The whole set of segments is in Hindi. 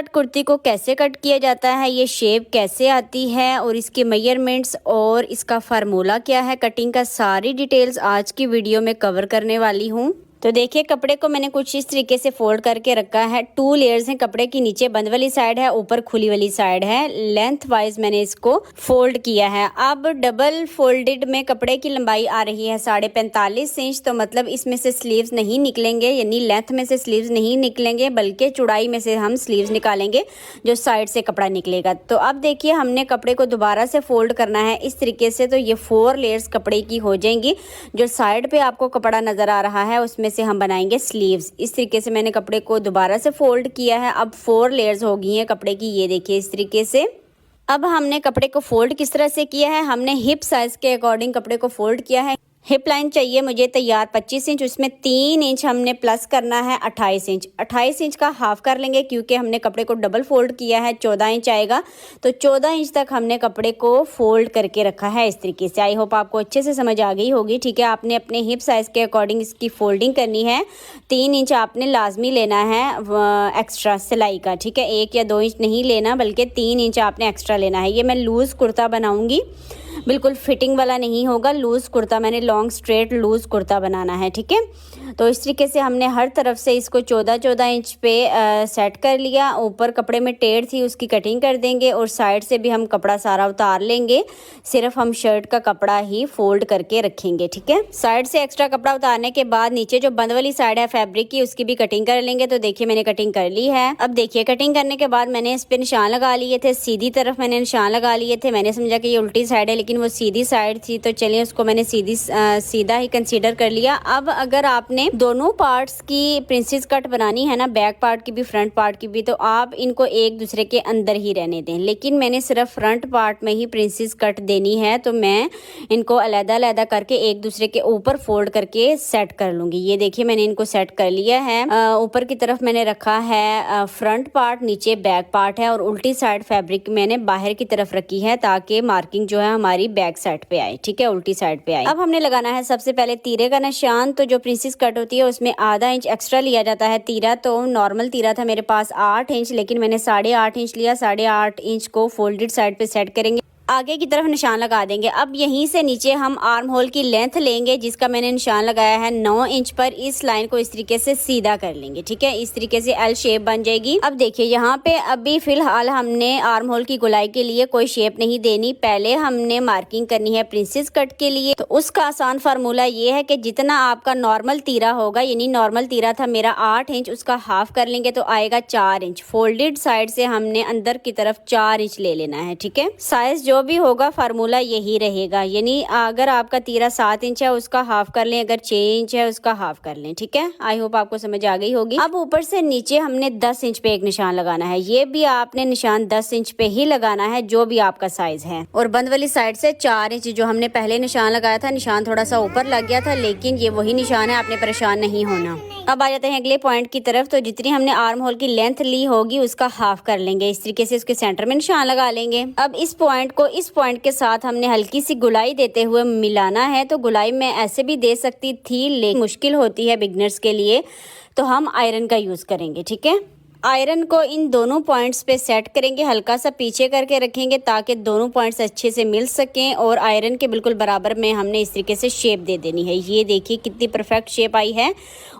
कट कुर्ती को कैसे कट किया जाता है, ये शेप कैसे आती है और इसके मेजरमेंट्स और इसका फार्मूला क्या है, कटिंग का सारी डिटेल्स आज की वीडियो में कवर करने वाली हूँ। तो देखिए कपड़े को मैंने कुछ इस तरीके से फोल्ड करके रखा है। 2 लेयर्स हैं कपड़े की, नीचे बंद वाली साइड है, ऊपर खुली वाली साइड है। लेंथ वाइज मैंने इसको फोल्ड किया है। अब डबल फोल्डेड में कपड़े की लंबाई आ रही है 45.5 इंच, तो मतलब इसमें से स्लीव्स नहीं निकलेंगे, यानी लेंथ में से स्लीव्स नहीं निकलेंगे, बल्कि चौड़ाई में से हम स्लीव्स निकालेंगे जो साइड से कपड़ा निकलेगा। तो अब देखिए हमने कपड़े को दोबारा से फोल्ड करना है इस तरीके से, तो ये 4 लेयर्स कपड़े की हो जाएंगी। जो साइड पे आपको कपड़ा नजर आ रहा है उसमें से हम बनाएंगे स्लीव्स। इस तरीके से मैंने कपड़े को दोबारा से फोल्ड किया है। अब 4 लेयर्स हो गई हैं कपड़े की, ये देखिए इस तरीके से। अब हमने कपड़े को फोल्ड किस तरह से किया है, हमने हिप साइज के अकॉर्डिंग कपड़े को फोल्ड किया है। हिप लाइन चाहिए मुझे तैयार 25 इंच, उसमें 3 इंच हमने प्लस करना है 28 इंच। 28 इंच का हाफ कर लेंगे क्योंकि हमने कपड़े को डबल फोल्ड किया है, 14 इंच आएगा। तो 14 इंच तक हमने कपड़े को फोल्ड करके रखा है इस तरीके से। आई होप आपको अच्छे से समझ आ गई होगी। ठीक है, आपने अपने हिप साइज़ के अकॉर्डिंग इसकी फोल्डिंग करनी है। 3 इंच आपने लाजमी लेना है एक्स्ट्रा सिलाई का। ठीक है, 1 या 2 इंच नहीं लेना, बल्कि 3 इंच आपने एक्स्ट्रा लेना है। ये मैं लूज़ कुर्ता बनाऊँगी, बिल्कुल फिटिंग वाला नहीं होगा, लूज़ कुर्ता, मैंने लॉन्ग स्ट्रेट लूज़ कुर्ता बनाना है। ठीक है, तो इस तरीके से हमने हर तरफ से इसको 14-14 इंच पे सेट कर लिया। ऊपर कपड़े में टेढ़ थी उसकी कटिंग कर देंगे और साइड से भी हम कपड़ा सारा उतार लेंगे। सिर्फ हम शर्ट का कपड़ा ही फोल्ड करके रखेंगे। ठीक है, साइड से एक्स्ट्रा कपड़ा उतारने के बाद नीचे जो बंद वाली साइड है फैब्रिक की, उसकी भी कटिंग कर लेंगे। तो देखिए मैंने कटिंग कर ली है। अब देखिए कटिंग करने के बाद मैंने इस पे निशान लगा लिए थे, सीधी तरफ मैंने निशान लगा लिए थे। मैंने समझा कि ये उल्टी साइड है, लेकिन वो सीधी साइड थी, तो चलिए उसको मैंने सीधा ही कंसीडर कर लिया। अब अगर आपने दोनों पार्ट्स की प्रिंसेस कट बनानी है ना, बैक पार्ट की भी फ्रंट पार्ट की भी, तो आप इनको एक दूसरे के अंदर ही रहने दें। लेकिन मैंने सिर्फ फ्रंट पार्ट में ही प्रिंसेस कट देनी है, तो मैं इनको अलग-अलग करके एक दूसरे के ऊपर फोल्ड करके सेट कर लूँगी। ये देखिए मैंने इनको सेट कर लिया है। ऊपर की तरफ मैंने रखा है फ्रंट पार्ट, नीचे बैक पार्ट है, और उल्टी साइड फैब्रिक मैंने बाहर की तरफ रखी है ताकि मार्किंग जो है हमारी बैक साइड पे आए। ठीक है, उल्टी साइड पे आए। अब हमने लगाना है सबसे पहले तीरे का निशान। तो जो प्रिंसेस कट होती है उसमें आधा इंच एक्स्ट्रा लिया जाता है तीरा। तो नॉर्मल तीरा था मेरे पास 8 इंच, लेकिन मैंने 8.5 इंच लिया। 8.5 इंच को फोल्डेड साइड पे सेट करेंगे, आगे की तरफ निशान लगा देंगे। अब यहीं से नीचे हम आर्म होल की लेंथ लेंगे, जिसका मैंने निशान लगाया है 9 इंच पर। इस लाइन को इस तरीके से सीधा कर लेंगे। ठीक है, इस तरीके से एल शेप बन जाएगी। अब देखिए यहाँ पे अभी फिलहाल हमने आर्म होल की गोलाई के लिए कोई शेप नहीं देनी, पहले हमने मार्किंग करनी है प्रिंसेस कट के लिए। तो उसका आसान फार्मूला ये है कि जितना आपका नॉर्मल तीरा होगा, यानी नॉर्मल तीरा था मेरा 8 इंच, उसका हाफ कर लेंगे तो आएगा 4 इंच। फोल्डेड साइड से हमने अंदर की तरफ 4 इंच ले लेना है। ठीक है, साइज जो भी होगा फार्मूला यही रहेगा, यानी अगर आपका तीरा 7 इंच है उसका हाफ कर लें, अगर 6 इंच है उसका हाफ कर लें। ठीक है, आई होप आपको समझ आ गई होगी। अब ऊपर से नीचे हमने 10 इंच पे एक निशान लगाना है। ये भी आपने निशान 10 इंच पे ही लगाना है, जो भी आपका साइज है। और बंद वाली साइड से 4 इंच जो हमने पहले निशान लगाया था, निशान थोड़ा सा ऊपर लग गया था, लेकिन ये वही निशान है, आपने परेशान नहीं होना। अब आ जाते हैं अगले पॉइंट की तरफ। तो जितनी हमने आर्म होल की लेंथ ली होगी उसका हाफ कर लेंगे। इस तरीके से उसके सेंटर में निशान लगा लेंगे। अब इस पॉइंट को इस पॉइंट के साथ हमने हल्की सी गुलाई देते हुए मिलाना है। तो गुलाई मैं ऐसे भी दे सकती थी, लेकिन मुश्किल होती है बिगनर्स के लिए, तो हम आयरन का यूज़ करेंगे। ठीक है, आयरन को इन दोनों पॉइंट्स पे सेट करेंगे, हल्का सा पीछे करके रखेंगे ताकि दोनों पॉइंट्स अच्छे से मिल सकें, और आयरन के बिल्कुल बराबर में हमने इस तरीके से शेप दे देनी है। ये देखिए कितनी परफेक्ट शेप आई है,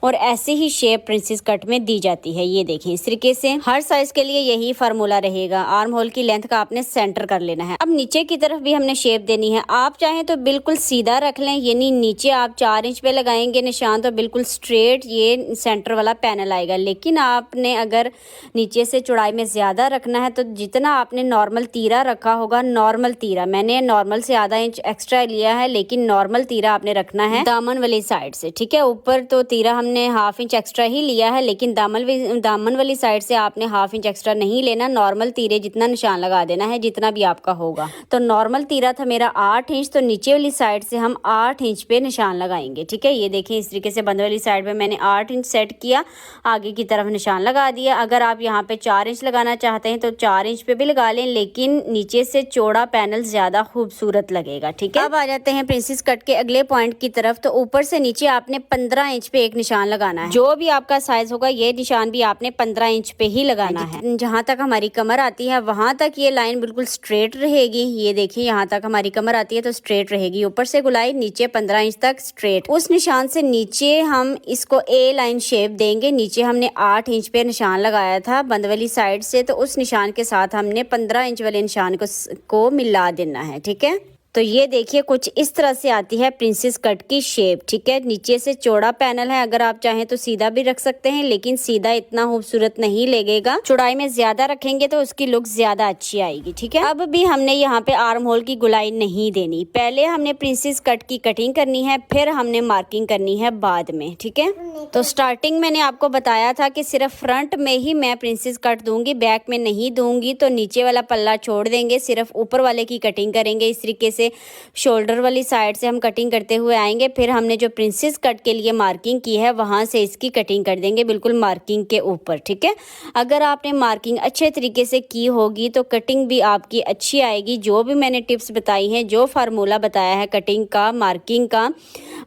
और ऐसे ही शेप प्रिंसेस कट में दी जाती है। ये देखें इस तरीके से हर साइज के लिए यही फार्मूला रहेगा। आर्म होल की लेंथ का आपने सेंटर कर लेना है। अब नीचे की तरफ भी हमने शेप देनी है। आप चाहें तो बिल्कुल सीधा रख लें, यानी नीचे आप 4 इंच पे लगाएंगे निशान, तो बिल्कुल स्ट्रेट ये सेंटर वाला पैनल आएगा। लेकिन आपने अगर नीचे से चौड़ाई में ज़्यादा रखना है, तो जितना आपने नॉर्मल तीरा रखा होगा, नॉर्मल तीरा मैंने नॉर्मल से आधा इंच एक्स्ट्रा लिया है, लेकिन नॉर्मल तीरा आपने रखना है दामन वाली साइड से। ठीक है, ऊपर तो तीरा हमने हाफ इंच एक्स्ट्रा ही लिया है, लेकिन दामन वाली साइड से आपने हाफ इंच एक्स्ट्रा नहीं लेना। नॉर्मल तीरे जितना निशान लगा देना है, जितना भी आपका होगा। तो नॉर्मल तीरा था मेरा 8 इंच, तो नीचे वाली साइड से हम 8 इंच पे निशान लगाएंगे। ठीक है, ये देखें इस तरीके से बंद वाली साइड पे मैंने 8 इंच सेट किया, आगे की तरफ निशान लगा दिया। अगर आप यहाँ पे 4 इंच लगाना चाहते हैं तो 4 इंच पे भी लगा लें, लेकिन नीचे से चौड़ा पैनल ज्यादा खूबसूरत लगेगा। ठीक है, अब आ जाते हैं प्रिंसेस कट के अगले पॉइंट की तरफ। तो ऊपर से नीचे आपने 15 इंच पे एक निशान लगाना है। जो भी आपका साइज होगा ये निशान भी आपने 15 इंच पे ही लगाना है। जहाँ तक हमारी कमर आती है वहां तक ये लाइन बिल्कुल स्ट्रेट रहेगी। ये देखिए यहाँ तक हमारी कमर आती है तो स्ट्रेट रहेगी। ऊपर से गुलाई, नीचे 15 इंच तक स्ट्रेट। उस निशान से नीचे हम इसको ए लाइन शेप देंगे। नीचे हमने 8 इंच पे निशान लगाया था बंद वाली साइड से, तो उस निशान के साथ हमने 15 इंच वाले निशान को मिला देना है। ठीक है, तो ये देखिए कुछ इस तरह से आती है प्रिंसेस कट की शेप। ठीक है, नीचे से चौड़ा पैनल है। अगर आप चाहें तो सीधा भी रख सकते हैं, लेकिन सीधा इतना खूबसूरत नहीं लगेगा। चौड़ाई में ज्यादा रखेंगे तो उसकी लुक ज्यादा अच्छी आएगी। ठीक है, अब भी हमने यहाँ पे आर्म होल की गुलाई नहीं देनी। पहले हमने प्रिंसेस कट की कटिंग करनी है, फिर हमने मार्किंग करनी है बाद में। ठीक है, तो स्टार्टिंग मैंने आपको बताया था कि सिर्फ फ्रंट में ही मैं प्रिंसेस कट दूंगी, बैक में नहीं दूंगी। तो नीचे वाला पल्ला छोड़ देंगे, सिर्फ ऊपर वाले की कटिंग करेंगे। इस तरीके से शोल्डर वाली साइड से हम कटिंग करते हुए आएंगे। फिर हमने जो प्रिंसेस कट के लिए मार्किंग की है वहां से इसकी कटिंग कर देंगे, बिल्कुल मार्किंग के ऊपर। ठीक है, अगर आपने मार्किंग अच्छे तरीके से की होगी तो कटिंग भी आपकी अच्छी आएगी। जो भी मैंने टिप्स बताई हैं, जो फार्मूला बताया है कटिंग का, मार्किंग का,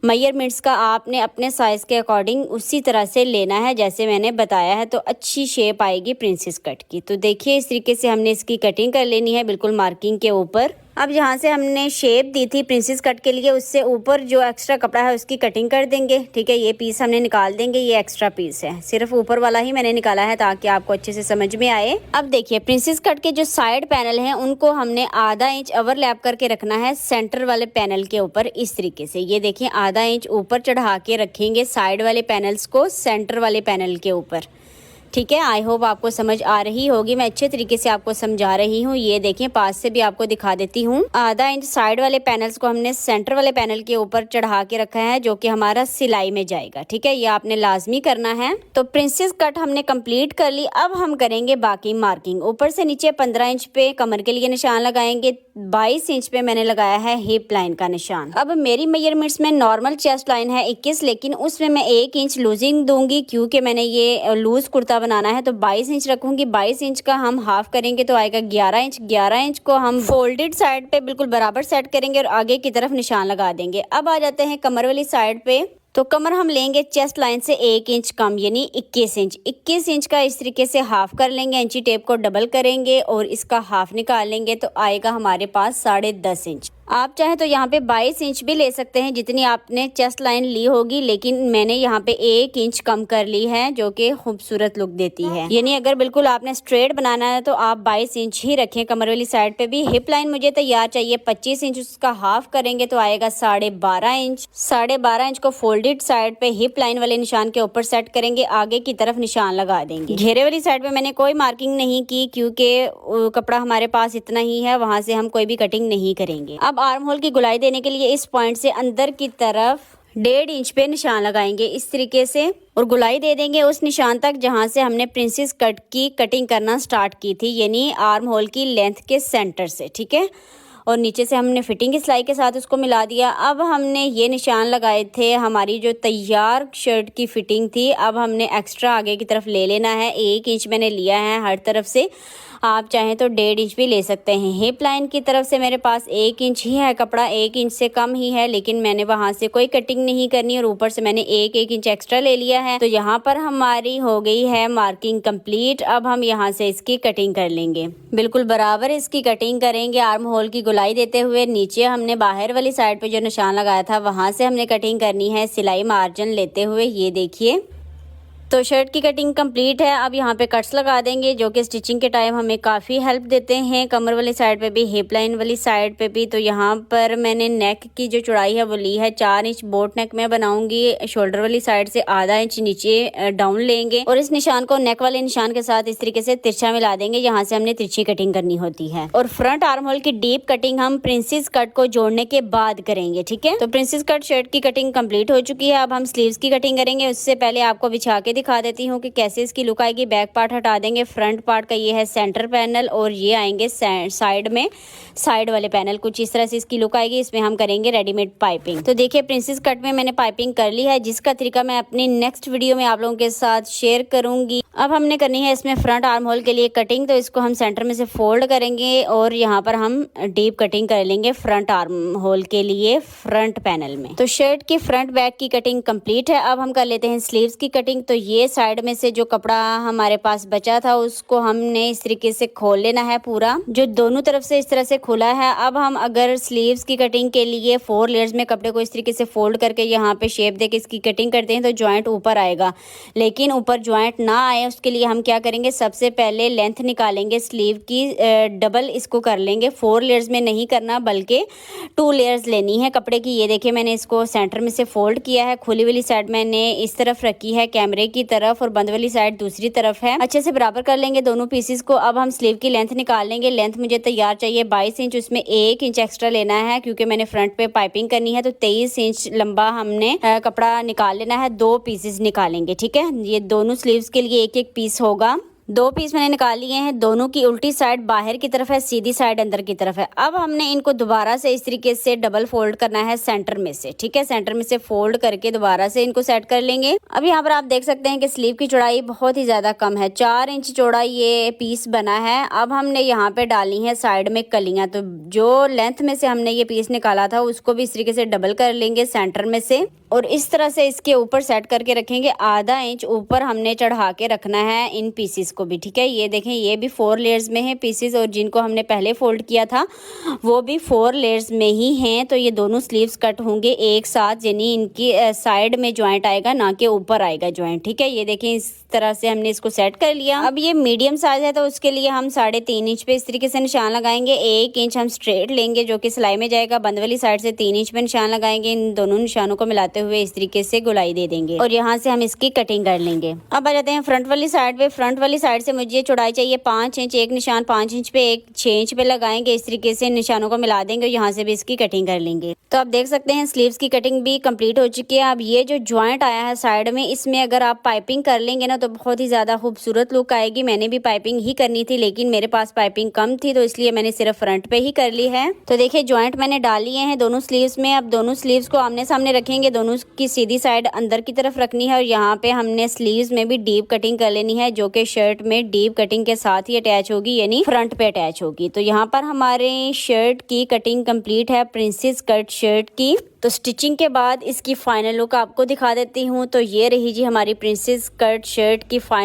मेजरमेंट्स का, आपने अपने साइज के अकॉर्डिंग उसी तरह से लेना है जैसे मैंने बताया है, तो अच्छी शेप आएगी प्रिंसेस कट की। तो देखिए इस तरीके से हमने इसकी कटिंग कर लेनी है बिल्कुल मार्किंग के ऊपर। अब जहाँ से हमने शेप दी थी प्रिंसेस कट के लिए, उससे ऊपर जो एक्स्ट्रा कपड़ा है उसकी कटिंग कर देंगे। ठीक है, ये पीस हमने निकाल देंगे, ये एक्स्ट्रा पीस है, सिर्फ ऊपर वाला ही मैंने निकाला है ताकि आपको अच्छे से समझ में आए। अब देखिए प्रिंसेस कट के जो साइड पैनल हैं उनको हमने आधा इंच ओवरलैप करके रखना है सेंटर वाले पैनल के ऊपर। इस तरीके से ये देखिए आधा इंच ऊपर चढ़ा के रखेंगे साइड वाले पैनल्स को सेंटर वाले पैनल के ऊपर। ठीक है, आई होप आपको समझ आ रही होगी, मैं अच्छे तरीके से आपको समझा रही हूँ। ये देखिए पास से भी आपको दिखा देती हूँ। आधा इंच साइड वाले पैनल्स को हमने सेंटर वाले पैनल के ऊपर चढ़ा के रखा है, जो कि हमारा सिलाई में जाएगा। ठीक है, ये आपने लाजमी करना है। तो प्रिंसेस कट हमने कंप्लीट कर ली। अब हम करेंगे बाकी मार्किंग। ऊपर से नीचे 15 इंच पे कमर के लिए निशान लगाएंगे, 22 इंच पे मैंने लगाया है हिप लाइन का निशान। अब मेरी मेजरमेंट्स में नॉर्मल चेस्ट लाइन है 21, लेकिन उसमें मैं 1 इंच लूजिंग दूंगी क्योंकि मैंने ये लूज कुर्ता बनाना है, तो 22 इंच रखूंगी। 22 इंच का हम हाफ करेंगे तो आएगा 11 इंच। 11 इंच को हम फोल्डेड साइड पे बिल्कुल बराबर सेट करेंगे और आगे की तरफ निशान लगा देंगे। अब आ जाते हैं कमर वाली साइड पे। तो कमर हम लेंगे चेस्ट लाइन से 1 इंच कम, यानी 21 इंच। 21 इंच का इस तरीके से हाफ कर लेंगे, इंची टेप को डबल करेंगे और इसका हाफ निकाल लेंगे तो आएगा हमारे पास 10.5 इंच। आप चाहे तो यहाँ पे 22 इंच भी ले सकते हैं जितनी आपने चेस्ट लाइन ली होगी, लेकिन मैंने यहाँ पे 1 इंच कम कर ली है जो कि खूबसूरत लुक देती है। यानी अगर बिल्कुल आपने स्ट्रेट बनाना है तो आप 22 इंच ही रखें कमर वाली साइड पे भी। हिप लाइन मुझे तैयार चाहिए 25 इंच, उसका हाफ करेंगे तो आएगा 12.5 इंच। 12.5 इंच को फोल्डेड साइड पे हिप लाइन वाले निशान के ऊपर सेट करेंगे, आगे की तरफ निशान लगा देंगे। घेरे वाली साइड पे मैंने कोई मार्किंग नहीं की क्योंकि कपड़ा हमारे पास इतना ही है, वहां से हम कोई भी कटिंग नहीं करेंगे। अब आर्म होल की गुलाई देने के लिए इस पॉइंट से अंदर की तरफ 1.5 इंच पे निशान लगाएंगे इस तरीके से और गुलाई दे देंगे उस निशान तक जहां से हमने प्रिंसेस कट की कटिंग करना स्टार्ट की थी, यानी आर्म होल की लेंथ के सेंटर से। ठीक है, और नीचे से हमने फिटिंग की सिलाई के साथ उसको मिला दिया। अब हमने ये निशान लगाए थे हमारी जो तैयार शर्ट की फिटिंग थी, अब हमने एक्स्ट्रा आगे की तरफ ले लेना है। 1 इंच मैंने लिया है हर तरफ से, आप चाहें तो 1.5 इंच भी ले सकते हैं। हिप लाइन की तरफ से मेरे पास 1 इंच ही है कपड़ा, 1 इंच से कम ही है, लेकिन मैंने वहां से कोई कटिंग नहीं करनी और ऊपर से मैंने 1 इंच एक्स्ट्रा ले लिया है। तो यहाँ पर हमारी हो गई है मार्किंग कंप्लीट। अब हम यहाँ से इसकी कटिंग कर लेंगे, बिल्कुल बराबर इसकी कटिंग करेंगे आर्म होल की गुलाई देते हुए। नीचे हमने बाहर वाली साइड पे जो निशान लगाया था वहां से हमने कटिंग करनी है सिलाई मार्जिन लेते हुए। ये देखिए तो शर्ट की कटिंग कंप्लीट है। अब यहाँ पे कट्स लगा देंगे जो कि स्टिचिंग के टाइम हमें काफ़ी हेल्प देते हैं, कमर वाली साइड पे भी, हिप लाइन वाली साइड पे भी। तो यहाँ पर मैंने नेक की जो चौड़ाई है वो ली है 4 इंच, बोट नेक में बनाऊंगी। शोल्डर वाली साइड से आधा इंच नीचे डाउन लेंगे और इस निशान को नेक वाले निशान के साथ इस तरीके से तिरछा मिला देंगे, यहाँ से हमने तिरछी कटिंग करनी होती है। और फ्रंट आर्म होल की डीप कटिंग हम प्रिंसेस कट को जोड़ने के बाद करेंगे। ठीक है, तो प्रिंसेस कट शर्ट की कटिंग कंप्लीट हो चुकी है। अब हम स्लीव्स की कटिंग करेंगे। उससे पहले आपको बिछा के दिखा देती हूँ कि कैसे इसकी लुक आएगी। बैक पार्ट हटा देंगे, फ्रंट पार्ट का ये है सेंटर पैनल और ये आएंगे साइड में साइड वाले पैनल। कुछ इस तरह से इसकी लुक आएगी। इसमें हम करेंगे रेडीमेड पाइपिंग। तो देखिए प्रिंसेस कट में मैंने पाइपिंग कर ली है, जिसका तरीका मैं अपनी नेक्स्ट वीडियो में आप लोगों के साथ शेयर करूंगी। अब हमने करनी है इसमें फ्रंट आर्म होल के लिए कटिंग। तो इसको हम सेंटर में से फोल्ड करेंगे और यहाँ पर हम डीप कटिंग कर लेंगे फ्रंट आर्म होल के लिए फ्रंट पैनल में। तो शर्ट की फ्रंट बैक की कटिंग कंप्लीट है। अब हम कर लेते हैं स्लीव्स की कटिंग। तो ये साइड में से जो कपड़ा हमारे पास बचा था उसको हमने इस तरीके से खोल लेना है, पूरा जो दोनों तरफ से इस तरह से खुला है। अब हम अगर स्लीव्स की कटिंग के लिए 4 लेयर्स में कपड़े को इस तरीके से फोल्ड करके यहाँ पे शेप देके इसकी कटिंग करते हैं तो जॉइंट ऊपर आएगा, लेकिन ऊपर जॉइंट ना आए उसके लिए हम क्या करेंगे, सबसे पहले लेंथ निकालेंगे स्लीव की, डबल इसको कर लेंगे। 4 लेयर्स में नहीं करना बल्कि 2 लेयर्स लेनी है कपड़े की। ये देखिए मैंने इसको सेंटर में से फोल्ड किया है। खुली वाली साइड मैंने इस तरफ रखी है कैमरे की तरफ और बंद वाली साइड दूसरी तरफ है। अच्छे से बराबर कर लेंगे दोनों पीसेस को। अब हम स्लीव की लेंथ निकाल लेंगे। लेंथ मुझे तैयार चाहिए 22 इंच, उसमें 1 इंच एक्स्ट्रा लेना है क्योंकि मैंने फ्रंट पे पाइपिंग करनी है। तो 23 इंच लंबा हमने कपड़ा निकाल लेना है। 2 पीसेस निकालेंगे, ठीक है। ये दोनों स्लीव्स के लिए एक एक पीस होगा। 2 पीस मैंने निकाल लिए हैं। दोनों की उल्टी साइड बाहर की तरफ है, सीधी साइड अंदर की तरफ है। अब हमने इनको दोबारा से इस तरीके से डबल फोल्ड करना है सेंटर में से, ठीक है। सेंटर में से फोल्ड करके दोबारा से इनको सेट कर लेंगे। अब यहाँ पर आप देख सकते हैं कि स्लीव की चौड़ाई बहुत ही ज्यादा कम है, 4 इंच चौड़ा ये पीस बना है। अब हमने यहाँ पे डाली है साइड में कलियां। तो जो लेंथ में से हमने ये पीस निकाला था उसको भी इस तरीके से डबल कर लेंगे सेंटर में से और इस तरह से इसके ऊपर सेट करके रखेंगे। आधा इंच ऊपर हमने चढ़ा के रखना है इन पीसेस को भी, ठीक है। ये देखें ये भी 4 लेयर्स में है पीसेस और जिनको हमने पहले फोल्ड किया था वो भी 4 लेयर्स में ही हैं। तो ये दोनों स्लीव्स कट होंगे एक साथ, यानी इनकी साइड में ज्वाइंट आएगा ना कि ऊपर आएगा ज्वाइंट, ठीक है। ये देखें इस तरह से हमने इसको सेट कर लिया। अब ये मीडियम साइज है तो उसके लिए हम 3.5 इंच पे इस तरीके से निशान लगाएंगे। 1 इंच हम स्ट्रेट लेंगे जो कि सिलाई में जाएगा। बंद वाली साइड से 3 इंच पे निशान लगाएंगे। इन दोनों निशानों को मिलाते हुए इस तरीके से गोलाई दे देंगे और यहाँ से हम इसकी कटिंग कर लेंगे। अब आ जाते हैं फ्रंट वाली साइड पे। फ्रंट वाली साइड से मुझे चौड़ाई चाहिए 5 इंच। एक निशान 5 इंच पे, एक 6 इंच पे लगाएंगे। इस तरीके से निशानों को मिला देंगे और यहाँ से भी इसकी कटिंग कर लेंगे। तो आप देख सकते हैं स्लीव्स की कटिंग भी कंप्लीट हो चुकी है। अब ये जो ज्वाइंट आया है साइड में, इसमें अगर आप पाइपिंग कर लेंगे ना तो बहुत ही ज्यादा खूबसूरत लुक आएगी। मैंने भी पाइपिंग ही करनी थी लेकिन मेरे पास पाइपिंग कम थी तो इसलिए मैंने सिर्फ फ्रंट पे ही कर ली है। तो देखिए ज्वाइंट मैंने डाल लिए हैं दोनों स्लीव्स में। अब दोनों स्लीव्स को आमने सामने रखेंगे, दोनों की सीधी साइड अंदर की तरफ रखनी है और यहाँ पे हमने स्लीव्स में भी डीप कटिंग कर लेनी है जो कि शर्ट में डीप कटिंग के साथ ही अटैच होगी, यानी फ्रंट पे अटैच होगी। तो यहाँ पर हमारे शर्ट की कटिंग कंप्लीट है, प्रिंसेस कट शर्ट की। तो स्टिचिंग के बाद इसकी फाइनल लुक आपको दिखा देती हूँ। तो ये रही जी हमारी प्रिंसेस कट शर्ट की फाइनल